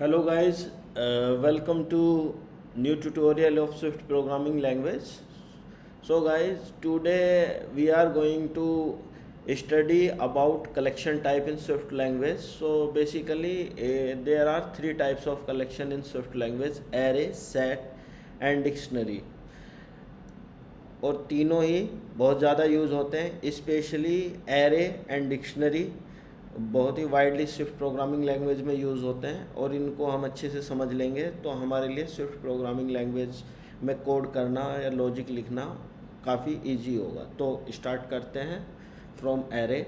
Hello guys, welcome to new tutorial of Swift programming language. So guys, today we are going to study about collection type in Swift language. So basically there are three types of collection in Swift language: array, set and dictionary. और तीनों ही बहुत ज़्यादा use होते हैं, specially array and dictionary बहुत ही widely Swift programming language में use होते हैं और इनको हम अच्छे से समझ लेंगे तो हमारे लिए स्विफ्ट प्रोग्रामिंग लैंग्वेज में कोड करना या लॉजिक लिखना काफ़ी इजी होगा। तो स्टार्ट करते हैं फ्रॉम एरे।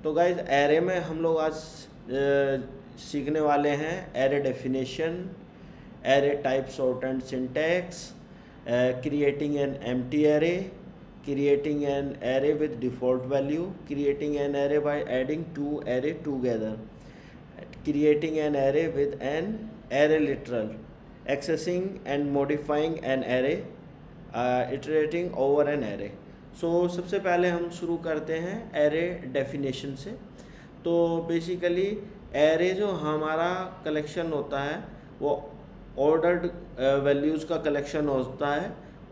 तो गाइज एरे में हम लोग आज सीखने वाले हैं array definition, array type, sort and syntax, creating an empty array, creating an array with default value, creating an array by adding two array together, creating an array with an array literal, accessing and modifying an array, iterating over an array. So सबसे पहले हम शुरू करते हैं array definition से। तो basically array जो हमारा कलेक्शन होता है वो ऑर्डर्ड वैल्यूज़ का कलेक्शन होता है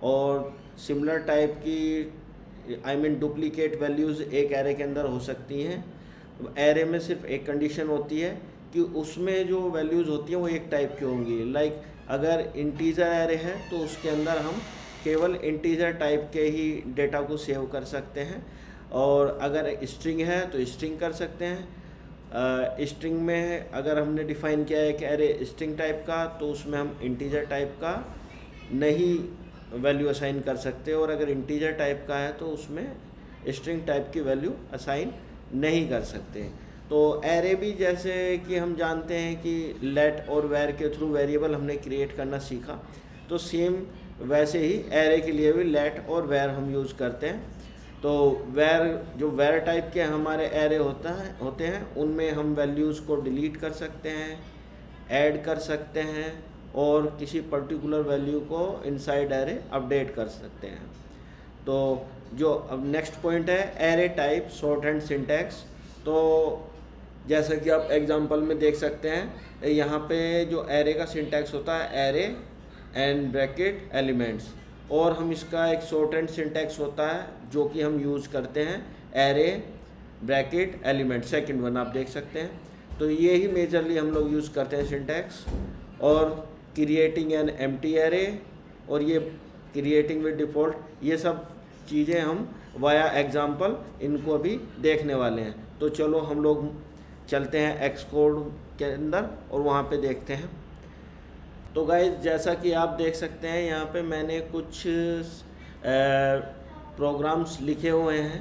और सिमिलर टाइप की डुप्लीकेट वैल्यूज़ एक एरे के अंदर हो सकती हैं। एरे में सिर्फ एक कंडीशन होती है कि उसमें जो वैल्यूज़ होती हैं वो एक टाइप की होंगी। लाइक अगर इंटीजर एरे है तो उसके अंदर हम केवल इंटीजर टाइप के ही डेटा को सेव कर सकते हैं, और अगर स्ट्रिंग है तो स्ट्रिंग कर सकते हैं। स्ट्रिंग में अगर हमने डिफ़ाइन किया है कि एरे स्ट्रिंग टाइप का तो उसमें हम इंटीजर टाइप का नहीं वैल्यू असाइन कर सकते, और अगर इंटीजर टाइप का है तो उसमें स्ट्रिंग टाइप की वैल्यू असाइन नहीं कर सकते। तो एरे भी जैसे कि हम जानते हैं कि लेट और वेर के थ्रू वेरिएबल हमने क्रिएट करना सीखा, तो सेम वैसे ही एरे के लिए भी लेट और वेर हम यूज़ करते हैं। तो वेर टाइप के हमारे एरे होते हैं उनमें हम वैल्यूज़ को डिलीट कर सकते हैं, ऐड कर सकते हैं और किसी पर्टिकुलर वैल्यू को इनसाइड एरे अपडेट कर सकते हैं। तो जो अब नेक्स्ट पॉइंट है array type, sort and syntax. तो जैसा कि आप एग्जांपल में देख सकते हैं यहाँ पे जो एरे का सिंटैक्स होता है एरे एंड ब्रैकेट एलिमेंट्स, और हम इसका एक शॉर्ट एंड सिंटैक्स होता है जो कि हम यूज़ करते हैं array bracket element, second one आप देख सकते हैं। तो ये ही मेजरली हम लोग यूज़ करते हैं सिंटैक्स। और क्रिएटिंग एन एम्प्टी एरे और ये क्रिएटिंग विद डिफ़ॉल्ट, ये सब चीज़ें हम वाया एग्जांपल इनको अभी देखने वाले हैं। तो चलो हम लोग चलते हैं एक्स कोड के अंदर और वहाँ पे देखते हैं। तो गाइस जैसा कि आप देख सकते हैं यहाँ पे मैंने कुछ प्रोग्राम्स लिखे हुए हैं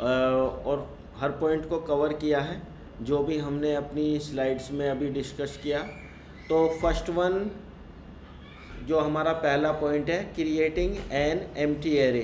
और हर पॉइंट को कवर किया है जो भी हमने अपनी स्लाइड्स में अभी डिस्कस किया। तो फर्स्ट वन जो हमारा पहला पॉइंट है क्रिएटिंग एन एम्प्टी एरे।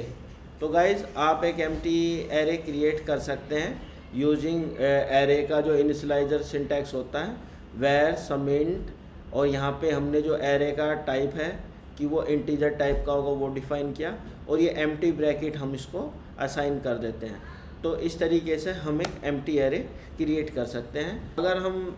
तो गाइस आप एक एम्प्टी एरे क्रिएट कर सकते हैं यूजिंग एरे का जो इनिशियलाइजर सिंटैक्स होता है वेर सम इंट, और यहाँ पे हमने जो एरे का टाइप है कि वो इंटीजर टाइप का होगा वो डिफ़ाइन किया, और ये एम्प्टी ब्रैकेट हम इसको असाइन कर देते हैं। तो इस तरीके से हम एक एम्प्टी एरे क्रिएट कर सकते हैं। अगर हम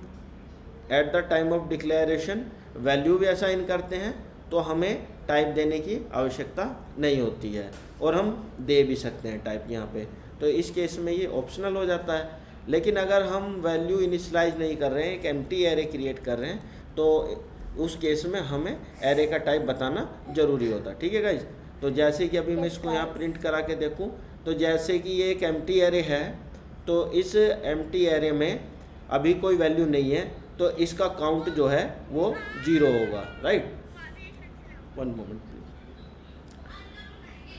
at the time of declaration value भी असाइन करते हैं तो हमें टाइप देने की आवश्यकता नहीं होती है, और हम दे भी सकते हैं टाइप यहाँ पे। तो इस केस में ये ऑप्शनल हो जाता है। लेकिन अगर हम वैल्यू इनिशियलाइज नहीं कर रहे हैं, एक एम्प्टी एरे क्रिएट कर रहे हैं, तो उस केस में हमें एरे का टाइप बताना ज़रूरी होता है। ठीक है गाइज। तो जैसे कि अभी मैं इसको यहाँ प्रिंट करा के देखूँ, तो जैसे कि ये एक एम्प्टी एरे है, तो इस एम्प्टी एरे में अभी कोई वैल्यू नहीं है, तो इसका काउंट जो है वो 0 होगा। Right, one moment please.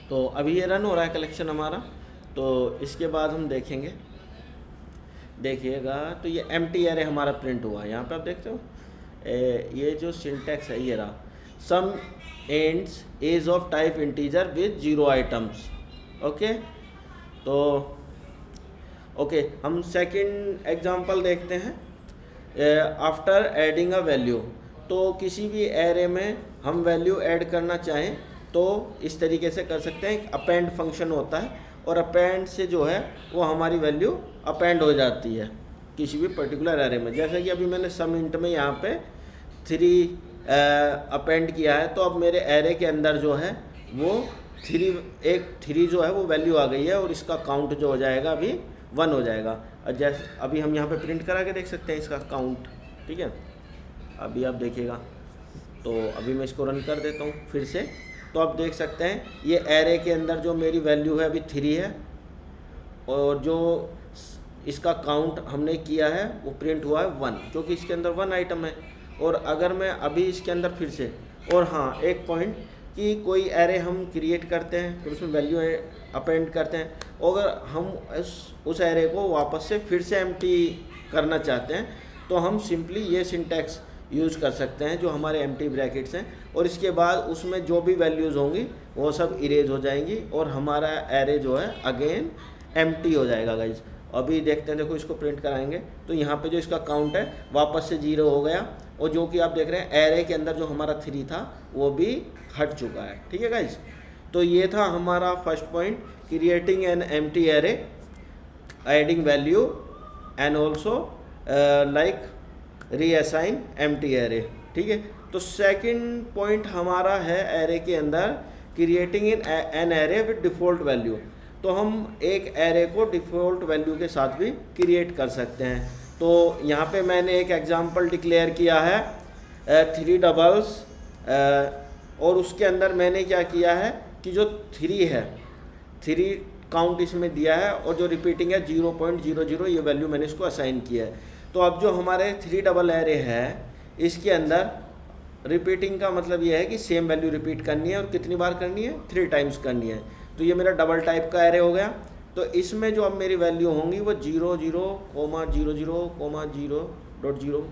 तो अभी ये रन हो रहा है कलेक्शन हमारा। तो इसके बाद हम देखेंगे, देखिएगा तो ये एम्प्टी एरे हमारा प्रिंट हुआ है। यहाँ पे आप देखते हो ये जो सिंटैक्स है ये रहा, sum ends is of type integer with 0 items. Okay, तो ओके हम सेकंड एग्जांपल देखते हैं आफ्टर एडिंग अ वैल्यू। तो किसी भी एरे में हम वैल्यू ऐड करना चाहें तो इस तरीके से कर सकते हैं। अपेंड फंक्शन होता है और अपेंड से जो है वो हमारी वैल्यू अपेंड हो जाती है किसी भी पर्टिकुलर एरे में। जैसे कि अभी मैंने सम इंट में यहाँ पे 3 अपेंड किया है, तो अब मेरे एरे के अंदर जो है वो 3 जो है वो वैल्यू आ गई है और इसका काउंट जो हो जाएगा अभी 1 हो जाएगा। और जैसे अभी हम यहाँ पे प्रिंट करा के देख सकते हैं इसका काउंट, ठीक है। अभी आप देखिएगा, तो अभी मैं इसको रन कर देता हूँ फिर से, तो आप देख सकते हैं ये एरे के अंदर जो मेरी वैल्यू है अभी 3 है और जो इसका काउंट हमने किया है वो प्रिंट हुआ है 1, क्योंकि इसके अंदर 1 आइटम है। और अगर मैं अभी इसके अंदर फिर से, और हाँ एक पॉइंट कि कोई एरे हम क्रिएट करते हैं तो उसमें वैल्यू अपेंड करते हैं, और अगर हम उस एरे को वापस से फिर से एम्प्टी करना चाहते हैं तो हम सिंपली ये सिंटैक्स यूज़ कर सकते हैं जो हमारे एम्प्टी ब्रैकेट्स हैं, और इसके बाद उसमें जो भी वैल्यूज़ होंगी वो सब इरेज हो जाएंगी और हमारा एरे जो है अगेन एम्प्टी हो जाएगा गाइज। अभी देखते हैं, देखो इसको प्रिंट कराएंगे तो यहाँ पे जो इसका काउंट है वापस से 0 हो गया, और जो कि आप देख रहे हैं एरे के अंदर जो हमारा 3 था वो भी हट चुका है, ठीक है गाइज। तो ये था हमारा first point, creating an empty array, adding value and also like reassign empty array, ठीक है। तो सेकंड पॉइंट हमारा है एरे के अंदर creating an array with default value. तो हम एक एरे को डिफ़ॉल्ट वैल्यू के साथ भी क्रिएट कर सकते हैं। तो यहाँ पे मैंने एक एग्जांपल डिक्लेयर किया है 3 डबल्स, और उसके अंदर मैंने क्या किया है कि जो 3 है 3 काउंट इसमें दिया है और जो रिपीटिंग है 0.00 ये वैल्यू मैंने इसको असाइन किया है। तो अब जो हमारे 3 डबल एरे है इसके अंदर रिपीटिंग का मतलब ये है कि सेम वैल्यू रिपीट करनी है, और कितनी बार करनी है, 3 टाइम्स करनी है। तो ये मेरा डबल टाइप का एरे हो गया। तो इसमें जो अब मेरी वैल्यू होंगी वो 00,00,0.0।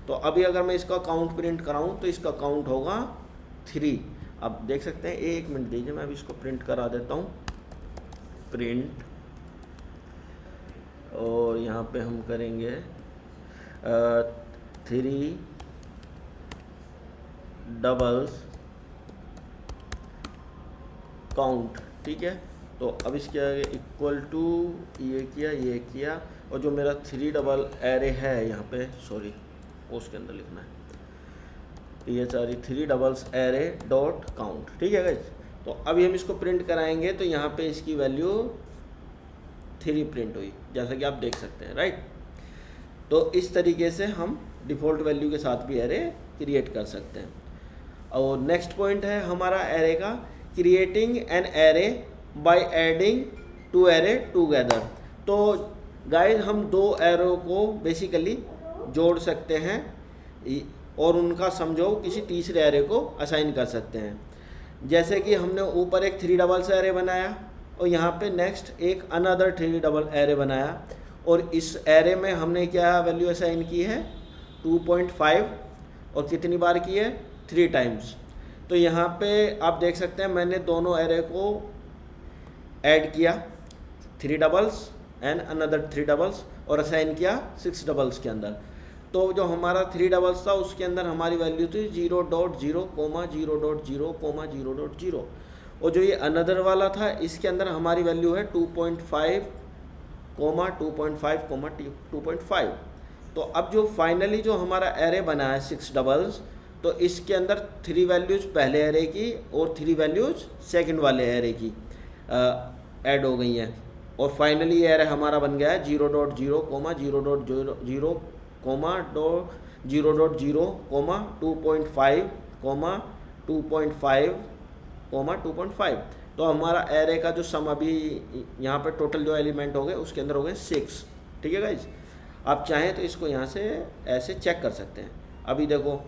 तो अभी अगर मैं इसका काउंट प्रिंट कराऊँ तो इसका काउंट होगा 3। अब देख सकते हैं, एक मिनट दीजिए, मैं अभी इसको प्रिंट करा देता हूँ, प्रिंट, और यहाँ पे हम करेंगे 3 डबल्स काउंट, ठीक है। तो अब इसके आगे इक्वल टू ये किया, और जो मेरा 3 डबल एरे है यहाँ पे, सॉरी उसके अंदर लिखना है, ये सारी 3 डबल्स एरे डॉट काउंट, ठीक है गाइस। तो अभी हम इसको प्रिंट कराएंगे तो यहाँ पे इसकी वैल्यू 3 प्रिंट हुई, जैसा कि आप देख सकते हैं, राइट। तो इस तरीके से हम डिफ़ॉल्ट वैल्यू के साथ भी एरे क्रिएट कर सकते हैं। और नेक्स्ट पॉइंट है हमारा एरे का, creating an array by adding 2 array together. तो गाइस हम 2 एरो को बेसिकली जोड़ सकते हैं और उनका समझो किसी तीसरे एरे को असाइन कर सकते हैं। जैसे कि हमने ऊपर एक 3 डबल्स एरे बनाया और यहाँ पे नेक्स्ट एक अनदर 3 डबल एरे बनाया, और इस एरे में हमने क्या वैल्यू असाइन की है 2.5, और कितनी बार की है 3 टाइम्स। तो यहाँ पे आप देख सकते हैं मैंने दोनों एरे को ऐड किया, 3 डबल्स एंड अनदर 3 डबल्स, और असाइन किया 6 डबल्स के अंदर। तो जो हमारा 3 डबल्स था उसके अंदर हमारी वैल्यू थी 0.0,0.0,0, और जो ये अनदर वाला था इसके अंदर हमारी वैल्यू है 2.5, 2.5। तो अब जो फाइनली जो हमारा एरे बना है 6 डबल्स, तो इसके अंदर 3 वैल्यूज़ पहले एरे की और 3 वैल्यूज़ सेकंड वाले एरे की ऐड हो गई हैं, और फाइनली ये एरे हमारा बन गया है 0.0, 0.0, 0.5, 2.5, 2.5। तो हमारा एरे का जो सम अभी यहाँ पे टोटल जो एलिमेंट हो गए उसके अंदर हो गए 6, ठीक है गाइज। आप चाहें तो इसको यहाँ से ऐसे चेक कर सकते हैं। अभी देखो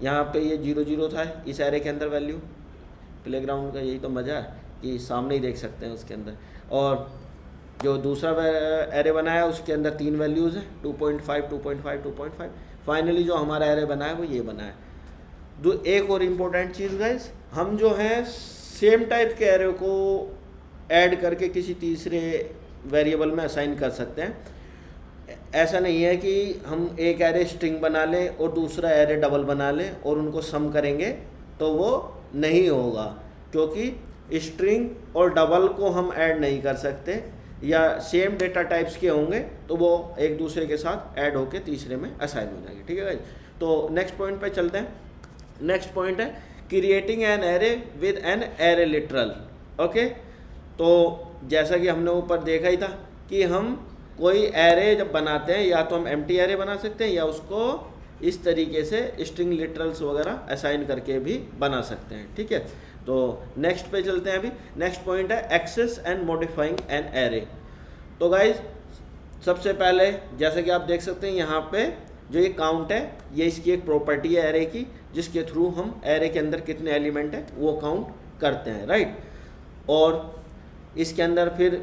यहाँ पे ये 0 था इस एरे के अंदर वैल्यू, प्लेग्राउंड का यही तो मज़ा है कि सामने ही देख सकते हैं उसके अंदर। और जो दूसरा एरे बनाया उसके अंदर 3 वैल्यूज़ हैं 2.5, 2.5, 2.5। फाइनली जो हमारा एरे बना है वो ये बना है। एक और इम्पोर्टेंट चीज़ गाइस, हम जो है सेम टाइप के एरे को ऐड करके किसी तीसरे वेरिएबल में असाइन कर सकते हैं। ऐसा नहीं है कि हम एक एरे स्ट्रिंग बना लें और दूसरा एरे डबल बना लें और उनको सम करेंगे, तो वो नहीं होगा, क्योंकि स्ट्रिंग और डबल को हम ऐड नहीं कर सकते, या सेम डेटा टाइप्स के होंगे तो वो एक दूसरे के साथ ऐड होके तीसरे में असाइन हो जाएंगे, ठीक है गाइस। तो नेक्स्ट पॉइंट पे चलते हैं। नेक्स्ट पॉइंट है creating an array with an array literal. Okay, तो जैसा कि हमने ऊपर देखा ही था कि हम कोई एरे जब बनाते हैं या तो हम एम्प्टी एरे बना सकते हैं या उसको इस तरीके से स्ट्रिंग लिटरल्स वगैरह असाइन करके भी बना सकते हैं। ठीक है, तो नेक्स्ट पे चलते हैं। अभी नेक्स्ट पॉइंट है access and modifying an array. तो गाइज सबसे पहले जैसे कि आप देख सकते हैं यहाँ पे जो ये काउंट है ये इसकी एक प्रॉपर्टी है एरे की, जिसके थ्रू हम एरे के अंदर कितने एलिमेंट है वो काउंट करते हैं, राइट। और इसके अंदर फिर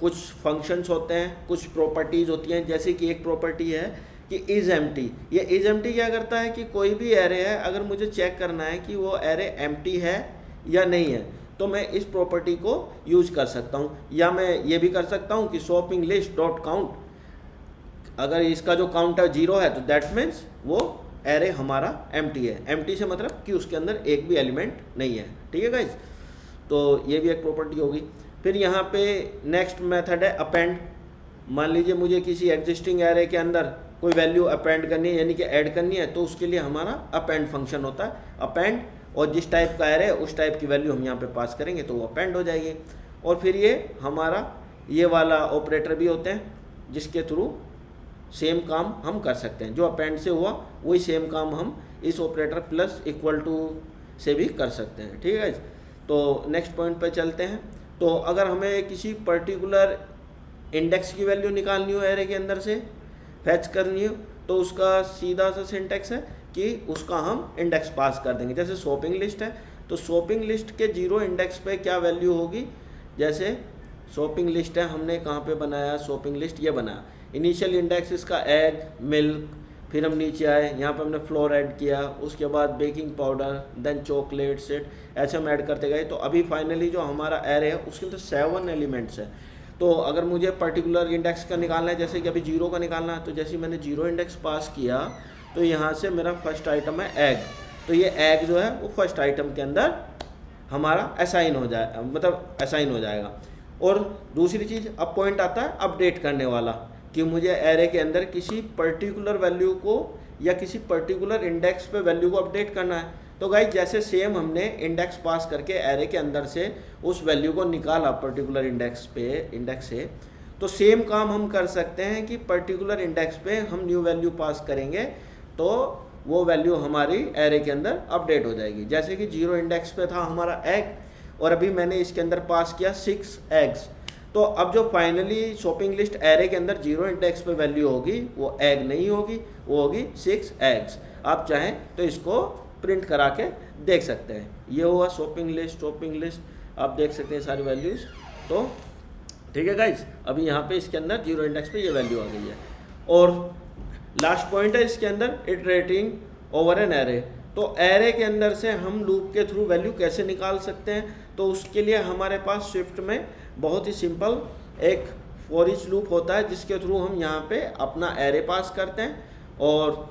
कुछ फंक्शंस होते हैं, कुछ प्रॉपर्टीज़ होती हैं, जैसे कि एक प्रॉपर्टी है कि इज़ एम्प्टी। ये इज़ एम्प्टी क्या करता है कि कोई भी एरे है, अगर मुझे चेक करना है कि वो एरे एम्प्टी है या नहीं है, तो मैं इस प्रॉपर्टी को यूज कर सकता हूँ। या मैं ये भी कर सकता हूँ कि शॉपिंग लिस्ट डॉट काउंट, अगर इसका जो काउंट है 0 है तो दैट मीन्स वो एरे हमारा एम्प्टी है। एम्प्टी से मतलब कि उसके अंदर एक भी एलिमेंट नहीं है। ठीक है गाइज, तो ये भी एक प्रॉपर्टी होगी। फिर यहाँ पे नेक्स्ट मेथड है अपेंड। मान लीजिए मुझे किसी एग्जिस्टिंग एरे के अंदर कोई वैल्यू अपेंड करनी है, यानी कि ऐड करनी है, तो उसके लिए हमारा अपेंड फंक्शन होता है। अपेंड, और जिस टाइप का एरे है उस टाइप की वैल्यू हम यहाँ पे पास करेंगे तो वो अपेंड हो जाएगी। और फिर ये हमारा ये वाला ऑपरेटर भी होते हैं जिसके थ्रू सेम काम हम कर सकते हैं। जो अपेंड से हुआ वही सेम काम हम इस ऑपरेटर प्लस इक्वल टू से भी कर सकते हैं। ठीक है, तो नेक्स्ट पॉइंट पे चलते हैं। तो अगर हमें किसी पर्टिकुलर इंडेक्स की वैल्यू निकालनी हो एरे के अंदर से, फैच करनी हो, तो उसका सीधा सा सिंटेक्स है कि उसका हम इंडेक्स पास कर देंगे। जैसे शॉपिंग लिस्ट है तो शॉपिंग लिस्ट के 0 इंडेक्स पे क्या वैल्यू होगी, जैसे शॉपिंग लिस्ट है, हमने कहाँ पे बनाया शॉपिंग लिस्ट, ये बनाया। इनिशियल इंडेक्स इसका एग, मिल्क, फिर हम नीचे आए, यहाँ पे हमने फ्लोर ऐड किया, उसके बाद baking powder, then chocolate set, ऐसे हम ऐड करते गए। तो अभी फाइनली जो हमारा एरे है उसके अंदर 7 एलिमेंट्स है। तो अगर मुझे पर्टिकुलर इंडेक्स का निकालना है, जैसे कि अभी 0 का निकालना है, तो जैसे मैंने 0 इंडेक्स पास किया तो यहाँ से मेरा फर्स्ट आइटम है एग, तो ये एग जो है वो फर्स्ट आइटम के अंदर हमारा असाइन हो जाए, मतलब असाइन हो जाएगा। और दूसरी चीज़ अब पॉइंट आता है अपडेट करने वाला, कि मुझे एरे के अंदर किसी पर्टिकुलर वैल्यू को या किसी पर्टिकुलर इंडेक्स पे वैल्यू को अपडेट करना है। तो गाइस जैसे सेम हमने इंडेक्स पास करके एरे के अंदर से उस वैल्यू को निकाला पर्टिकुलर इंडेक्स से, तो सेम काम हम कर सकते हैं कि पर्टिकुलर इंडेक्स पे हम न्यू वैल्यू पास करेंगे तो वो वैल्यू हमारी एरे के अंदर अपडेट हो जाएगी। जैसे कि 0 इंडेक्स पे था हमारा एग और अभी मैंने इसके अंदर पास किया 6 एग्स, तो अब जो फाइनली शॉपिंग लिस्ट एरे के अंदर 0 इंडेक्स पे वैल्यू होगी वो एग नहीं होगी, वो होगी 6 एग्स। आप चाहें तो इसको प्रिंट करा के देख सकते हैं। ये हुआ शॉपिंग लिस्ट, आप देख सकते हैं सारी वैल्यूज़। तो ठीक है गाइज, अभी यहाँ पे इसके अंदर 0 इंडेक्स पे ये वैल्यू आ गई है। और लास्ट पॉइंट है इसके अंदर इटरेटिंग ओवर एन एरे। तो एरे के अंदर से हम लूप के थ्रू वैल्यू कैसे निकाल सकते हैं, तो उसके लिए हमारे पास स्विफ्ट में बहुत ही सिंपल एक फॉर ईच लूप होता है जिसके थ्रू हम यहाँ पे अपना एरे पास करते हैं और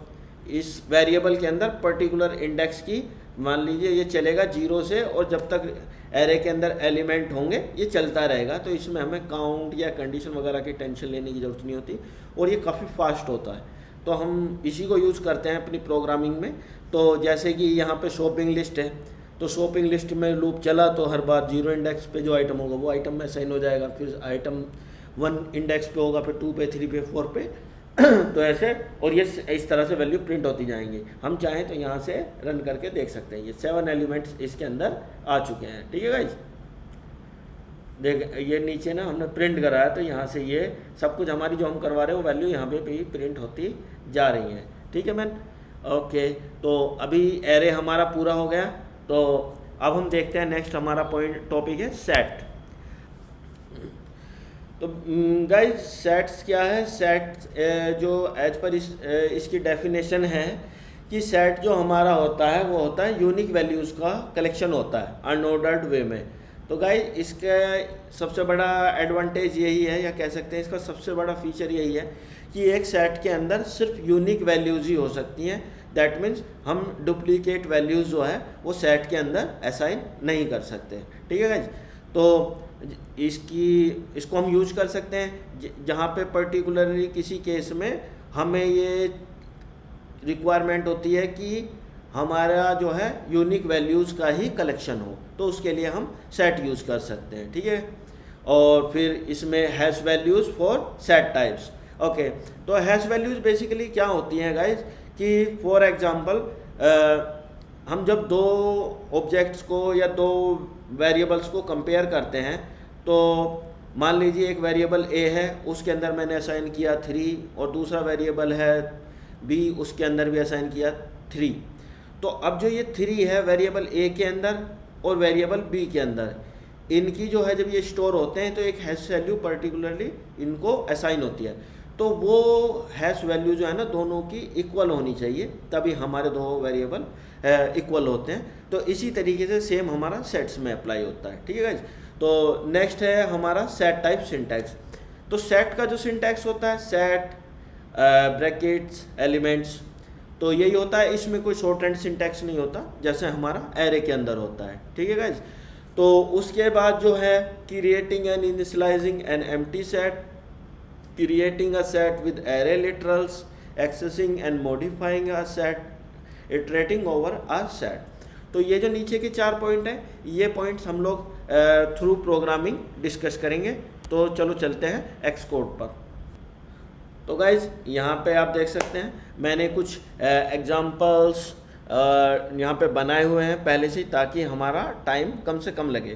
इस वेरिएबल के अंदर पर्टिकुलर इंडेक्स की मान लीजिए ये चलेगा 0 से, और जब तक एरे के अंदर एलिमेंट होंगे ये चलता रहेगा। तो इसमें हमें काउंट या कंडीशन वगैरह की टेंशन लेने की ज़रूरत नहीं होती और ये काफ़ी फास्ट होता है। तो हम इसी को यूज़ करते हैं अपनी प्रोग्रामिंग में। तो जैसे कि यहाँ पे शॉपिंग लिस्ट है, तो शॉपिंग लिस्ट में लूप चला तो हर बार 0 इंडेक्स पे जो आइटम होगा वो आइटम में साइन हो जाएगा, फिर आइटम 1 इंडेक्स पे होगा, फिर 2 पे, 3 पे, 4 पे तो ऐसे, और ये इस तरह से वैल्यू प्रिंट होती जाएंगी। हम चाहें तो यहाँ से रन करके देख सकते हैं। ये 7 एलिमेंट्स इसके अंदर आ चुके हैं। ठीक है गाइज, देख ये नीचे ना हमने प्रिंट कराया तो यहाँ से ये सब कुछ हमारी जो हम करवा रहे हैं वो वैल्यू यहाँ पे भी प्रिंट होती जा रही है। ठीक है मैन, ओके। तो अभी एरे हमारा पूरा हो गया। तो अब हम देखते हैं नेक्स्ट हमारा टॉपिक है सेट। तो गाइज सेट्स क्या है, सेट जो एज पर इसकी डेफिनेशन है कि सेट जो हमारा होता है वो होता है यूनिक वैल्यूज़ का कलेक्शन होता है अनऑर्डर्ड वे में। तो गाइज इसका सबसे बड़ा एडवांटेज यही है, या कह सकते हैं इसका सबसे बड़ा फीचर यही है कि एक सेट के अंदर सिर्फ यूनिक वैल्यूज़ ही हो सकती हैं। दैट मीन्स हम डुप्लीकेट वैल्यूज़ जो है वो सेट के अंदर असाइन नहीं कर सकते। ठीक है गाइज, तो इसको हम यूज कर सकते हैं जहाँ पे पर्टिकुलरली किसी केस में हमें ये रिक्वायरमेंट होती है कि हमारा जो है यूनिक वैल्यूज़ का ही कलेक्शन हो, तो उसके लिए हम सेट यूज़ कर सकते हैं, ठीक है। और फिर इसमें hash values for set types. Okay, तो हैश वैल्यूज़ बेसिकली क्या होती हैं गाइज, कि फॉर एग्जांपल हम जब दो ऑब्जेक्ट्स को या दो वेरिएबल्स को कंपेयर करते हैं, तो मान लीजिए एक वेरिएबल ए है, उसके अंदर मैंने असाइन किया 3, और दूसरा वेरिएबल है बी, उसके अंदर भी असाइन किया 3। तो अब जो ये 3 है वेरिएबल ए के अंदर और वेरिएबल बी के अंदर, इनकी जो है जब ये स्टोर होते हैं तो एक हैश वैल्यू पर्टिकुलरली इनको असाइन होती है। तो वो हैश वैल्यू जो है ना दोनों की इक्वल होनी चाहिए, तभी हमारे दो वेरिएबल इक्वल होते हैं। तो इसी तरीके से सेम हमारा सेट्स में अप्लाई होता है, ठीक है गाइज। तो नेक्स्ट है हमारा सेट टाइप सिंटैक्स। तो सेट का जो सिंटैक्स होता है, सेट ब्रैकेट्स एलिमेंट्स, तो यही होता है, इसमें कोई शॉर्ट हैंड सिंटैक्स नहीं होता जैसे हमारा एरे के अंदर होता है, ठीक है गाइज। तो उसके बाद जो है creating and initialising an empty set, creating a set with array literals, accessing and modifying a set, iterating over a set. तो ये जो नीचे के 4 पॉइंट हैं, ये पॉइंट्स हम लोग थ्रू प्रोग्रामिंग डिस्कस करेंगे। तो चलो चलते हैं एक्स कोड पर। तो गाइज यहाँ पे आप देख सकते हैं मैंने कुछ एग्जांपल्स यहाँ पे बनाए हुए हैं पहले से, ताकि हमारा टाइम कम से कम लगे,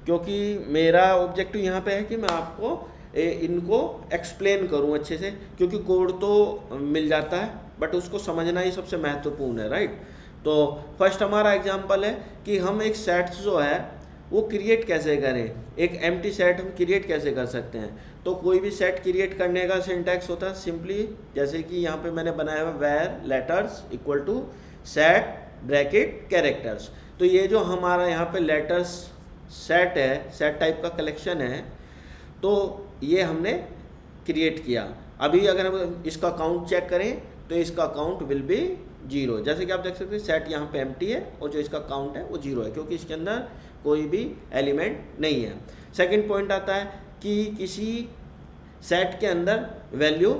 क्योंकि मेरा ऑब्जेक्टिव यहाँ पे है कि मैं आपको इनको एक्सप्लेन करूँ अच्छे से, क्योंकि कोड तो मिल जाता है बट उसको समझना ही सबसे महत्वपूर्ण है, राइट। तो फर्स्ट हमारा एग्जांपल है कि हम एक सेट जो है वो क्रिएट कैसे करें, एक एम्प्टी सेट हम क्रिएट कैसे कर सकते हैं। तो कोई भी सेट क्रिएट करने का सिंटैक्स होता है सिंपली, जैसे कि यहाँ पे मैंने बनाया हुआ where letters equal to set bracket characters. तो ये जो हमारा यहाँ पे लेटर्स सेट है, सेट टाइप का कलेक्शन है, तो ये हमने क्रिएट किया। अभी अगर हम इसका काउंट चेक करें तो इसका काउंट विल बी 0। जैसे कि आप देख सकते हैं सेट यहाँ पे एम्प्टी है और जो इसका काउंट है वो 0 है, क्योंकि इसके अंदर कोई भी एलिमेंट नहीं है। सेकंड पॉइंट आता है कि किसी सेट के अंदर वैल्यू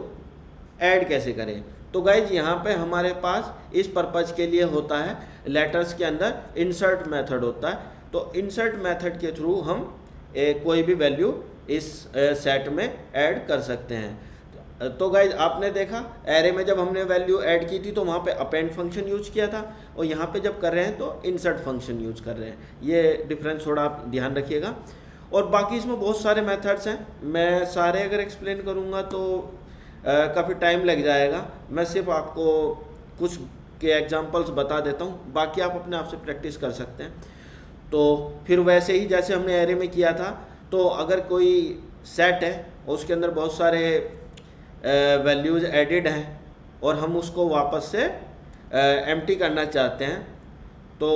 ऐड कैसे करें। तो गाइज यहाँ पे हमारे पास इस पर्पज़ के लिए होता है, लेटर्स के अंदर इंसर्ट मेथड होता है। तो इंसर्ट मेथड के थ्रू हम कोई भी वैल्यू इस सेट में ऐड कर सकते हैं। तो गाइज आपने देखा एरे में जब हमने वैल्यू ऐड की थी तो वहाँ पे अपेंड फंक्शन यूज किया था, और यहाँ पे जब कर रहे हैं तो इंसर्ट फंक्शन यूज कर रहे हैं। ये डिफरेंस थोड़ा आप ध्यान रखिएगा। और बाकी इसमें बहुत सारे मेथड्स हैं, मैं सारे अगर एक्सप्लेन करूँगा तो काफ़ी टाइम लग जाएगा। मैं सिर्फ आपको कुछ के एग्जांपल्स बता देता हूँ, बाकी आप अपने आप से प्रैक्टिस कर सकते हैं। तो फिर वैसे ही जैसे हमने एरे में किया था, तो अगर कोई सेट है और उसके अंदर बहुत सारे वैल्यूज़ एडिड हैं और हम उसको वापस से एम्प्टी करना चाहते हैं, तो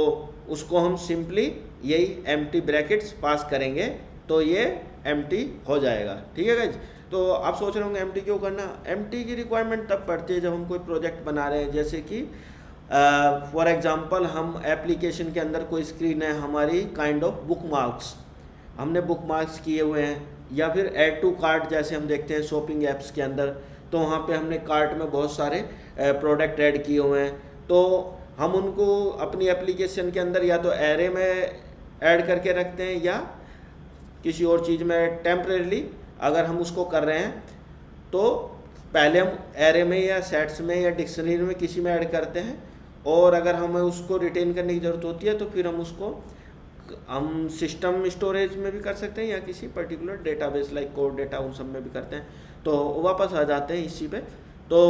उसको हम सिंपली यही एम्प्टी ब्रैकेट्स पास करेंगे तो ये एम्प्टी हो जाएगा, ठीक है गाइज। तो आप सोच रहे होंगे एम्प्टी क्यों करना। एम्प्टी की रिक्वायरमेंट तब पड़ती है जब हम कोई प्रोजेक्ट बना रहे हैं, जैसे कि फॉर एग्जांपल हम एप्लीकेशन के अंदर कोई स्क्रीन है हमारी काइंड ऑफ बुक मार्क्स, हमने बुक मार्क्स किए हुए हैं, या फिर ऐड टू कार्ट जैसे हम देखते हैं शॉपिंग ऐप्स के अंदर, तो वहाँ पे हमने कार्ट में बहुत सारे प्रोडक्ट ऐड किए हुए हैं। तो हम उनको अपनी एप्लीकेशन के अंदर या तो एरे में ऐड करके रखते हैं या किसी और चीज़ में टेम्परेरी अगर हम उसको कर रहे हैं, तो पहले हम एरे में या सेट्स में या डिक्शनरी में किसी में ऐड करते हैं, और अगर हमें उसको रिटेन करने की ज़रूरत होती है तो फिर हम उसको हम सिस्टम स्टोरेज में भी कर सकते हैं या किसी particular database like code data उन सब में भी करते हैं, तो वापस आ जाते हैं इसी पे। तो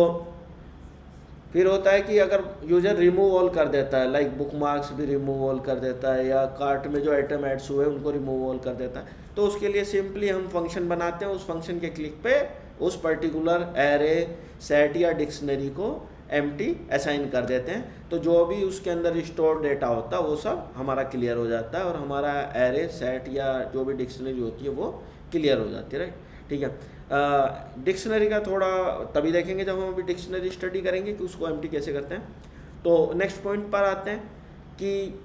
फिर होता है कि अगर यूज़र रिमूव ऑल कर देता है, लाइक बुक मार्क्स भी रिमूव ऑल कर देता है, या कार्ट में जो आइटम ऐड्स हुए उनको रिमूव ऑल कर देता है, तो उसके लिए सिंपली हम फंक्शन बनाते हैं, उस फंक्शन के क्लिक पे उस पर्टिकुलर एरे सेट या डिक्शनरी को एम्प्टी असाइन कर देते हैं। तो जो भी उसके अंदर स्टोर डेटा होता है वो सब हमारा क्लियर हो जाता है, और हमारा एरे सेट या जो भी डिक्शनरी होती है वो क्लियर हो जाती है, राइट, ठीक है। डिक्शनरी का थोड़ा तभी देखेंगे जब हम अभी डिक्शनरी स्टडी करेंगे कि उसको एम्प्टी कैसे करते हैं। तो नेक्स्ट पॉइंट पर आते हैं कि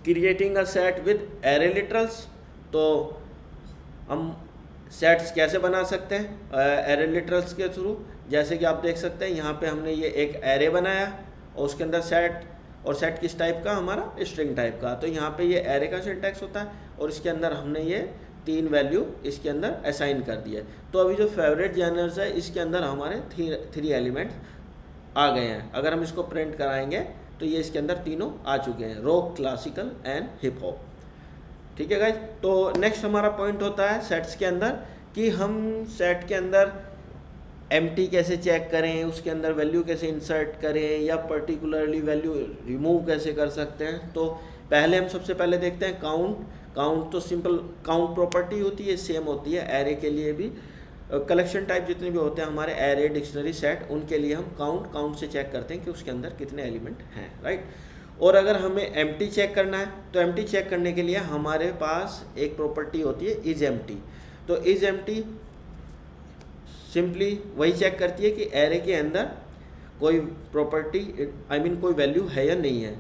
creating a set with array literals. तो हम सेट्स कैसे बना सकते हैं एरे लिटरल्स के थ्रू। जैसे कि आप देख सकते हैं यहाँ पे हमने ये एक एरे बनाया और उसके अंदर सेट, और सेट किस टाइप का, हमारा स्ट्रिंग टाइप का। तो यहाँ पे ये एरे का सिंटैक्स होता है और इसके अंदर हमने ये 3 वैल्यू इसके अंदर असाइन कर दिए। तो अभी जो फेवरेट जनर्स है इसके अंदर हमारे 3 एलिमेंट्स आ गए हैं। अगर हम इसको प्रिंट कराएंगे तो ये इसके अंदर तीनों आ चुके हैं, rock, classical and hip hop. ठीक है गाइज। तो नेक्स्ट हमारा पॉइंट होता है सेट्स के अंदर कि हम सेट के अंदर एम्प्टी कैसे चेक करें, उसके अंदर वैल्यू कैसे इंसर्ट करें, या पर्टिकुलरली वैल्यू रिमूव कैसे कर सकते हैं। तो पहले हम सबसे पहले देखते हैं काउंट। काउंट तो सिंपल काउंट प्रॉपर्टी होती है, सेम होती है एरे के लिए भी। कलेक्शन टाइप जितने भी होते हैं हमारे, एरे, डिक्शनरी, सेट, उनके लिए हम काउंट से चेक करते हैं कि उसके अंदर कितने एलिमेंट हैं, राइट। और अगर हमें एम्प्टी चेक करना है तो एम्प्टी चेक करने के लिए हमारे पास एक प्रॉपर्टी होती है इज एम्प्टी। तो इज एम्प्टी सिंपली वही चेक करती है कि एरे के अंदर कोई प्रॉपर्टी कोई वैल्यू है या नहीं है।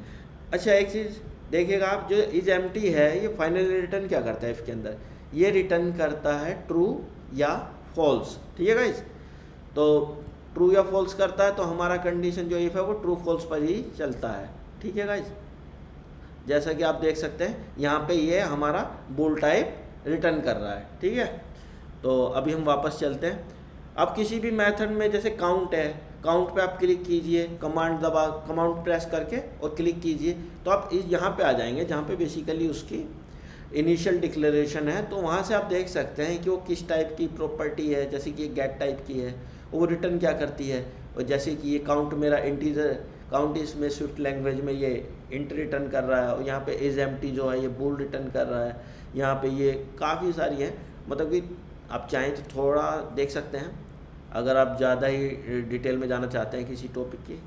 अच्छा, एक चीज़ देखिएगा आप, जो इज एम्प्टी है ये फाइनली रिटर्न क्या करता है इसके अंदर, ये रिटर्न करता है ट्रू या फॉल्स। ठीक है गाइज। तो ट्रू या फॉल्स करता है तो हमारा कंडीशन जो इफ है वो ट्रू फॉल्स पर ही चलता है। ठीक है गाइज। जैसा कि आप देख सकते हैं यहाँ पे ये हमारा बूल टाइप रिटर्न कर रहा है। ठीक है। तो अभी हम वापस चलते हैं। अब किसी भी मेथड में जैसे काउंट है, काउंट पे आप क्लिक कीजिए, कमांड प्रेस करके और क्लिक कीजिए तो आप यहाँ पे आ जाएंगे जहाँ पे बेसिकली उसकी इनिशियल डिक्लेरेशन है। तो वहाँ से आप देख सकते हैं कि वो किस टाइप की प्रॉपर्टी है। जैसे कि गेट टाइप की है, वो रिटर्न क्या करती है। और जैसे कि ये काउंट मेरा इंटीजर काउंट, इसमें स्विफ्ट लैंग्वेज में ये इंट रिटर्न कर रहा है, और यहाँ पे इज एम्प्टी जो है ये बूल रिटर्न कर रहा है। यहाँ पे ये काफ़ी सारी है, मतलब कि आप चाहें तो थोड़ा देख सकते हैं अगर आप ज़्यादा ही डिटेल में जाना चाहते हैं किसी टॉपिक की।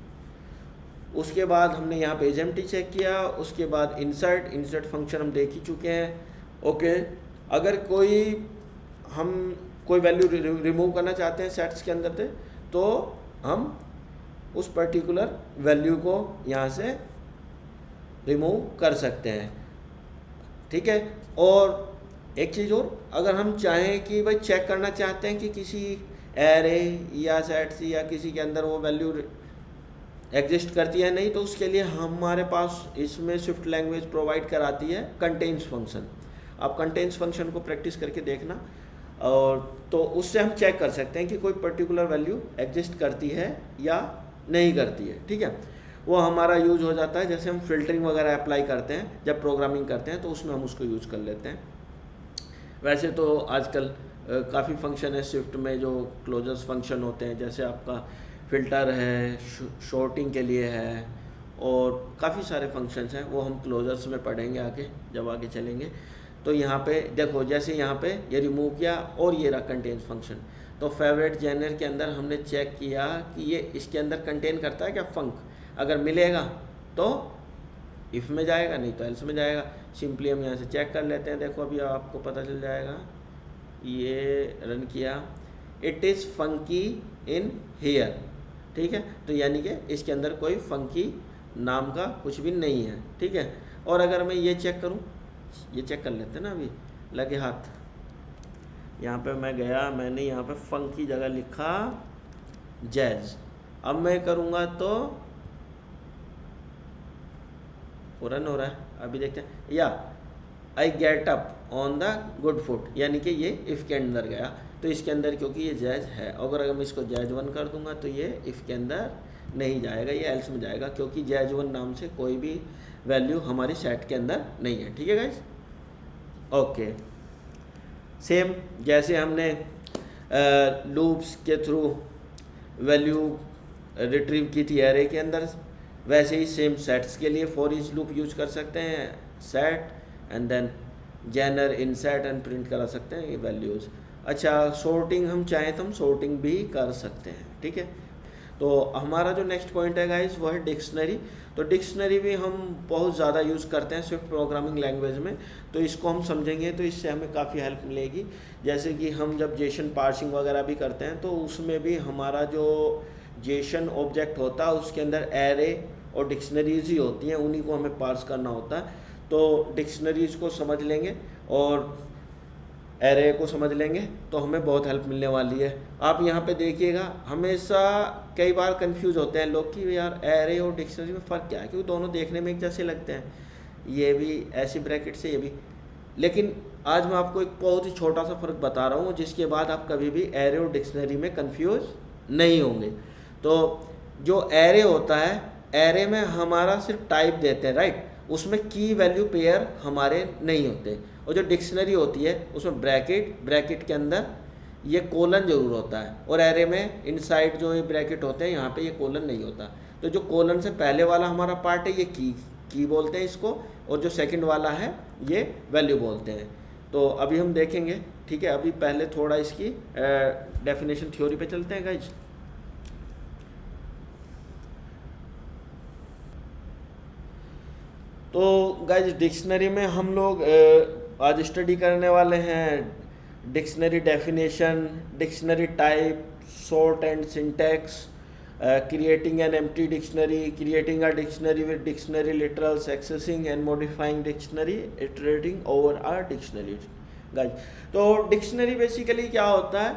उसके बाद हमने यहाँ पे इज एम्प्टी चेक किया, उसके बाद इंसर्ट फंक्शन हम देख ही चुके हैं। ओके, अगर हम कोई वैल्यू रिमूव करना चाहते हैं सेट्स के अंदर से, तो हम उस पर्टिकुलर वैल्यू को यहाँ से रिमूव कर सकते हैं। ठीक है। और एक चीज़ और, अगर हम चाहें कि भाई चेक करना चाहते हैं कि किसी एरे या सेट्स या किसी के अंदर वो वैल्यू एग्जिस्ट करती है नहीं, तो उसके लिए हमारे पास इसमें स्विफ्ट लैंग्वेज प्रोवाइड कराती है कंटेन्स फंक्शन। आप कंटेन्स फंक्शन को प्रैक्टिस करके देखना, और तो उससे हम चेक कर सकते हैं कि कोई पर्टिकुलर वैल्यू एग्जिस्ट करती है या नहीं करती है। ठीक है। वो हमारा यूज हो जाता है जैसे हम फिल्टरिंग वगैरह अप्लाई करते हैं, जब प्रोग्रामिंग करते हैं तो उसमें हम उसको यूज़ कर लेते हैं। वैसे तो आजकल काफ़ी फंक्शन है स्विफ्ट में जो क्लोजर्स फंक्शन होते हैं, जैसे आपका फ़िल्टर है, शॉर्टिंग के लिए है, और काफ़ी सारे फंक्शंस हैं, वो हम क्लोजर्स में पढ़ेंगे आगे जब आगे चलेंगे। तो यहाँ पे देखो, जैसे यहाँ पे ये रिमूव किया और ये रहा कंटेन्स फंक्शन। तो फेवरेट जेनर के अंदर हमने चेक किया कि ये इसके अंदर कंटेन करता है क्या फंक। अगर मिलेगा तो इफ़ में जाएगा, नहीं तो एल्स में जाएगा। सिंपली हम यहाँ से चेक कर लेते हैं। देखो अभी आपको पता चल जाएगा, ये रन किया, it is funky in here. ठीक है। तो यानी कि इसके अंदर कोई फंकी नाम का कुछ भी नहीं है। ठीक है। और अगर मैं ये चेक करूँ, ये चेक कर लेते हैं ना, अभी लगे हाथ, यहाँ पे मैं गया, मैंने यहाँ पे फंक की जगह लिखा जैज। अब मैं करूँगा तो रन हो रहा है। अभी देखते हैं, या I get up on the good foot, यानी कि ये इफ़ के अंदर गया। तो इसके अंदर क्योंकि ये जैज है, अगर मैं इसको जैज 1 कर दूंगा तो ये इफ़ के अंदर नहीं जाएगा, ये एल्स में जाएगा, क्योंकि जैज 1 नाम से कोई भी वैल्यू हमारी सेट के अंदर नहीं है। ठीक है गाइज। ओके, सेम जैसे हमने लूप्स के थ्रू वैल्यू रिट्रीव की थी एरे के अंदर, वैसे ही सेम सेट्स के लिए फॉर ईच लूप यूज कर सकते हैं। सेट एंड देन जेनर इनसेट एंड प्रिंट करा सकते हैं ये वैल्यूज़। अच्छा, सॉर्टिंग हम चाहें तो हम सॉर्टिंग भी कर सकते हैं। ठीक है। तो हमारा जो नेक्स्ट पॉइंट है गाइस वो है डिक्शनरी। तो डिक्शनरी भी हम बहुत ज़्यादा यूज़ करते हैं स्विफ्ट प्रोग्रामिंग लैंग्वेज में, तो इसको हम समझेंगे तो इससे हमें काफ़ी हेल्प मिलेगी। जैसे कि हम जब जेसन पार्सिंग वगैरह भी करते हैं तो उसमें भी हमारा जो जेसन ऑब्जेक्ट होता है उसके अंदर एरे और डिक्शनरीज ही होती हैं, उन्हीं को हमें पार्स करना होता है। तो डिक्शनरीज को समझ लेंगे और एरे को समझ लेंगे तो हमें बहुत हेल्प मिलने वाली है। आप यहाँ पे देखिएगा, हमेशा कई बार कंफ्यूज होते हैं लोग कि यार एरे और डिक्शनरी में फ़र्क क्या है, क्योंकि दोनों देखने में एक जैसे लगते हैं, ये भी ऐसी ब्रैकेट से ये भी। लेकिन आज मैं आपको एक बहुत ही छोटा सा फ़र्क बता रहा हूँ, जिसके बाद आप कभी भी एरे और डिक्शनरी में कंफ्यूज नहीं होंगे। तो जो एरे होता है, एरे में हमारा सिर्फ टाइप देते हैं, राइट, उसमें की वैल्यू पेयर हमारे नहीं होते। और जो डिक्शनरी होती है उसमें ब्रैकेट के अंदर ये कोलन जरूर होता है, और एरे में इनसाइड जो ये ब्रैकेट होते हैं यहाँ पे ये कोलन नहीं होता। तो जो कोलन से पहले वाला हमारा पार्ट है ये की बोलते हैं इसको, और जो सेकंड वाला है ये वैल्यू बोलते हैं। तो अभी हम देखेंगे, ठीक है। अभी पहले थोड़ा इसकी डेफिनेशन थ्योरी पे चलते हैं गाइज। तो गाइज डिक्शनरी में हम लोग आज स्टडी करने वाले हैं dictionary definition, dictionary type, sort and syntax, creating an empty dictionary, creating a dictionary with dictionary literals, accessing and modifying dictionary, iterating over a dictionary। Guys तो डिक्शनरी बेसिकली क्या होता है,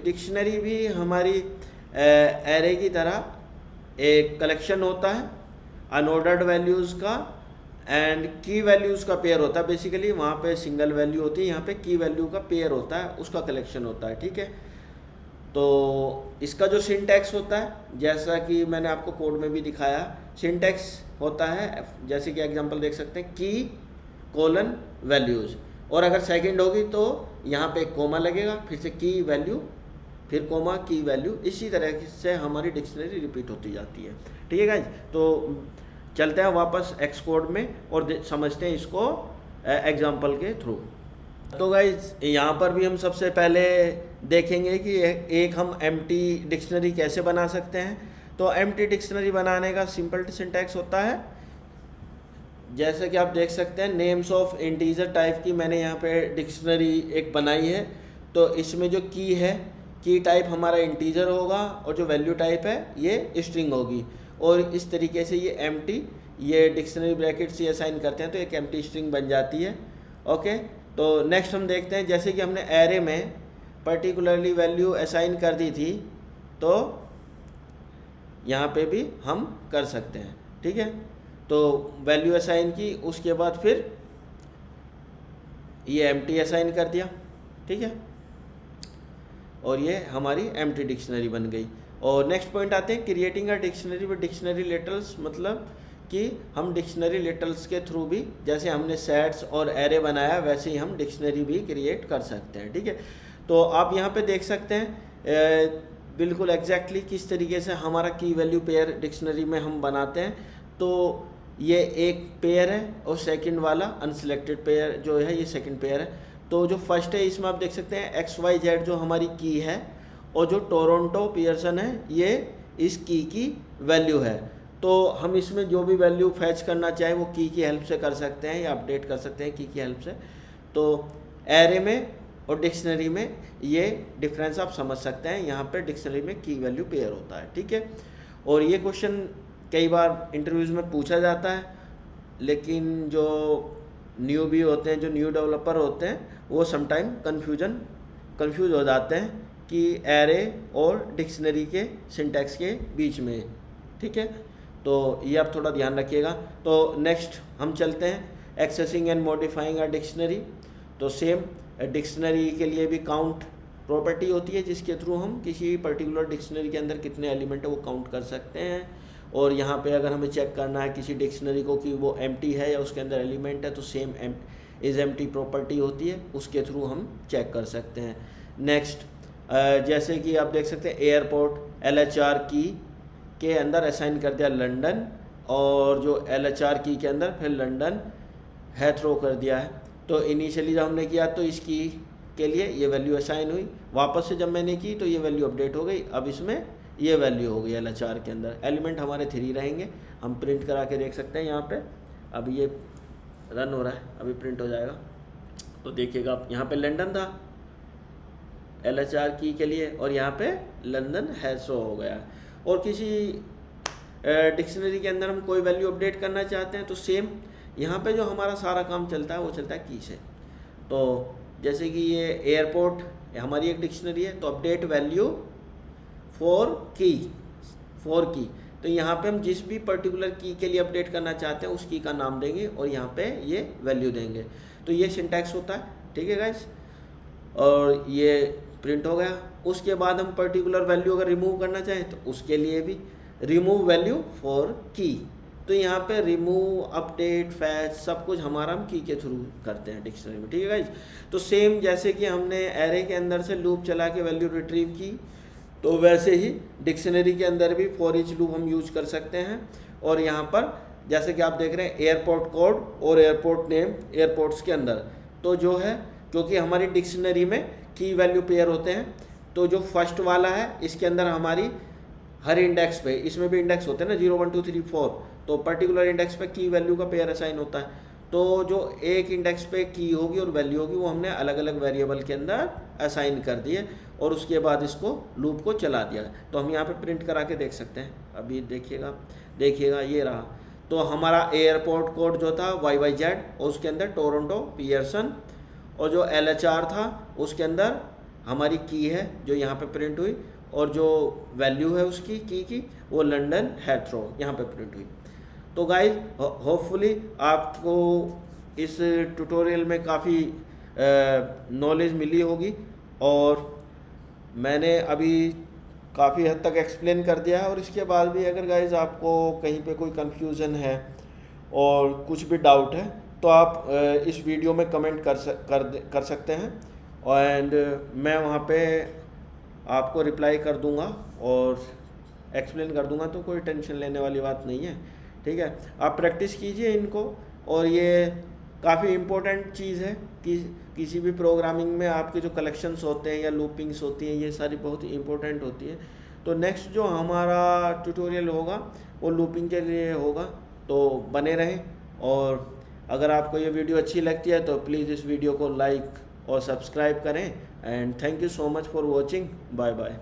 डिक्शनरी भी हमारी एरे की तरह एक कलेक्शन होता है अनऑर्डर्ड वैल्यूज़ का एंड की वैल्यूज़ का पेयर होता है। बेसिकली वहाँ पे सिंगल वैल्यू होती है, यहाँ पे की वैल्यू का पेयर होता है, उसका कलेक्शन होता है, ठीक है। तो इसका जो सिंटैक्स होता है, जैसा कि मैंने आपको कोड में भी दिखाया, सिंटैक्स होता है जैसे कि एग्जांपल देख सकते हैं, की कोलन वैल्यूज़, और अगर सेकंड होगी तो यहाँ पे एक कोमा लगेगा, फिर से की वैल्यू, फिर कोमा की वैल्यू, इसी तरह से हमारी डिक्शनरी रिपीट होती जाती है, ठीक है गाइज। तो चलते हैं वापस एक्स कोड में और समझते हैं इसको एग्जाम्पल के थ्रू। तो गाइज यहाँ पर भी हम सबसे पहले देखेंगे कि एक हम एम्प्टी डिक्शनरी कैसे बना सकते हैं। तो एम्प्टी डिक्शनरी बनाने का सिंपल सिंटैक्स होता है, जैसे कि आप देख सकते हैं, नेम्स ऑफ इंटीजर टाइप की मैंने यहाँ पे डिक्शनरी एक बनाई है। तो इसमें जो की है, की टाइप हमारा इंटीजर होगा और जो वैल्यू टाइप है ये स्ट्रिंग होगी, और इस तरीके से ये एम्प्टी, ये डिक्शनरी ब्रैकेट से असाइन करते हैं तो एक एम्प्टी स्ट्रिंग बन जाती है, ओके। तो नेक्स्ट हम देखते हैं, जैसे कि हमने एरे में पर्टिकुलरली वैल्यू असाइन कर दी थी, तो यहाँ पे भी हम कर सकते हैं, ठीक है। तो वैल्यू असाइन की, उसके बाद फिर ये एम्प्टी असाइन कर दिया, ठीक है, और ये हमारी एम्प्टी डिक्शनरी बन गई। और नेक्स्ट पॉइंट आते हैं, creating a dictionary with dictionary literals, मतलब कि हम डिक्शनरी लिटरल्स के थ्रू भी, जैसे हमने सेट्स और एरे बनाया वैसे ही हम डिक्शनरी भी क्रिएट कर सकते हैं, ठीक है। तो आप यहाँ पे देख सकते हैं बिल्कुल एग्जैक्टली किस तरीके से हमारा की वैल्यू पेयर डिक्शनरी में हम बनाते हैं। तो ये एक पेयर है और सेकंड वाला अनसिलेक्टेड पेयर जो है ये सेकंड पेयर है। तो जो फर्स्ट है इसमें आप देख सकते हैं XYZ जो हमारी की है, और जो टोरंटो पियर्सन है ये इस की वैल्यू है। तो हम इसमें जो भी वैल्यू फैच करना चाहें वो की हेल्प से कर सकते हैं या अपडेट कर सकते हैं की हेल्प से। तो एरे में और डिक्शनरी में ये डिफरेंस आप समझ सकते हैं, यहाँ पे डिक्शनरी में की वैल्यू पेयर होता है, ठीक है। और ये क्वेश्चन कई बार इंटरव्यूज़ में पूछा जाता है, लेकिन जो न्यू भी होते हैं, जो न्यू डेवलपर होते हैं, वो समटाइम कंफ्यूज हो जाते हैं कि एरे और डिक्शनरी के सिंटैक्स के बीच में, ठीक है। तो ये आप थोड़ा ध्यान रखिएगा। तो नेक्स्ट हम चलते हैं accessing and modifying a dictionary. तो सेम डिक्शनरी के लिए भी काउंट प्रॉपर्टी होती है, जिसके थ्रू हम किसी पर्टिकुलर डिक्शनरी के अंदर कितने एलिमेंट है वो काउंट कर सकते हैं। और यहाँ पे अगर हमें चेक करना है किसी डिक्शनरी को कि वो एम्प्टी है या उसके अंदर एलिमेंट है, तो सेम इज एम्प्टी प्रॉपर्टी होती है, उसके थ्रू हम चेक कर सकते हैं। नेक्स्ट जैसे कि आप देख सकते हैं एयरपोर्ट LHR की के अंदर असाइन कर दिया लंदन, और जो LHR की के अंदर फिर लंदन है थ्रो कर दिया है। तो इनिशियली जब हमने किया तो इसकी के लिए ये वैल्यू असाइन हुई, वापस से जब मैंने की तो ये वैल्यू अपडेट हो गई, अब इसमें ये वैल्यू हो गई LHR के अंदर। एलिमेंट हमारे 3 रहेंगे, हम प्रिंट करा के देख सकते हैं। यहाँ पे अभी ये रन हो रहा है, अभी प्रिंट हो जाएगा। तो देखिएगा आप, यहाँ पे लंदन था LHR की के लिए, और यहाँ पे लंदन है शो हो गया। और किसी डिक्शनरी के अंदर हम कोई वैल्यू अपडेट करना चाहते हैं तो सेम यहाँ पे जो हमारा सारा काम चलता है वो चलता है की से। तो जैसे कि ये एयरपोर्ट हमारी एक डिक्शनरी है, तो अपडेट वैल्यू फॉर की, तो यहाँ पे हम जिस भी पर्टिकुलर की के लिए अपडेट करना चाहते हैं उस की का नाम देंगे और यहाँ पे ये वैल्यू देंगे। तो ये सिंटैक्स होता है, ठीक है गाइस। और ये प्रिंट हो गया। उसके बाद हम पर्टिकुलर वैल्यू अगर रिमूव करना चाहें तो उसके लिए भी रिमूव वैल्यू फॉर की, तो यहाँ पे रिमूव, अपडेट, फैच सब कुछ हमारा हम की के थ्रू करते हैं डिक्शनरी में, ठीक है गाइज। तो सेम जैसे कि हमने एरे के अंदर से लूप चला के वैल्यू रिट्रीव की, तो वैसे ही डिक्शनरी के अंदर भी फॉर ईच लूप हम यूज कर सकते हैं। और यहाँ पर जैसे कि आप देख रहे हैं एयरपोर्ट कोड और एयरपोर्ट नेम एयरपोर्ट्स के अंदर, तो जो है क्योंकि हमारी डिक्शनरी में की वैल्यू पेयर होते हैं, तो जो फर्स्ट वाला है इसके अंदर हमारी हर इंडेक्स पे, इसमें भी इंडेक्स होते हैं ना 0 1 2 3 4, तो पर्टिकुलर इंडेक्स पे की वैल्यू का पेयर असाइन होता है। तो जो एक इंडेक्स पे की होगी और वैल्यू होगी वो हमने अलग अलग वेरिएबल के अंदर असाइन कर दिए और उसके बाद इसको लूप को चला दिया। तो हम यहाँ पे प्रिंट करा के देख सकते हैं, अभी देखिएगा ये रहा। तो हमारा एयरपोर्ट कोड जो था YYZ और उसके अंदर टोरंटो पियर्सन, और जो LHR था उसके अंदर हमारी की है जो यहाँ पे प्रिंट हुई, और जो वैल्यू है उसकी की वो लंदन हेथ्रो यहाँ पे प्रिंट हुई। तो गाइस होपफुली आपको इस ट्यूटोरियल में काफ़ी नॉलेज मिली होगी, और मैंने अभी काफ़ी हद तक एक्सप्लेन कर दिया है। और इसके बाद भी अगर गाइस आपको कहीं पे कोई कंफ्यूजन है और कुछ भी डाउट है तो आप इस वीडियो में कमेंट कर सकते हैं, एंड मैं वहाँ पे आपको रिप्लाई कर दूंगा और एक्सप्लेन कर दूंगा, तो कोई टेंशन लेने वाली बात नहीं है, ठीक है। आप प्रैक्टिस कीजिए इनको, और ये काफ़ी इम्पोर्टेंट चीज़ है कि किसी भी प्रोग्रामिंग में आपके जो कलेक्शंस होते हैं या लूपिंग्स होती हैं ये सारी बहुत ही इम्पोर्टेंट होती है। तो नेक्स्ट जो हमारा ट्यूटोरियल होगा वो लूपिंग के लिए होगा, तो बने रहें। और अगर आपको ये वीडियो अच्छी लगती है तो प्लीज़ इस वीडियो को लाइक और सब्सक्राइब करें, and thank you so much for watching. Bye bye.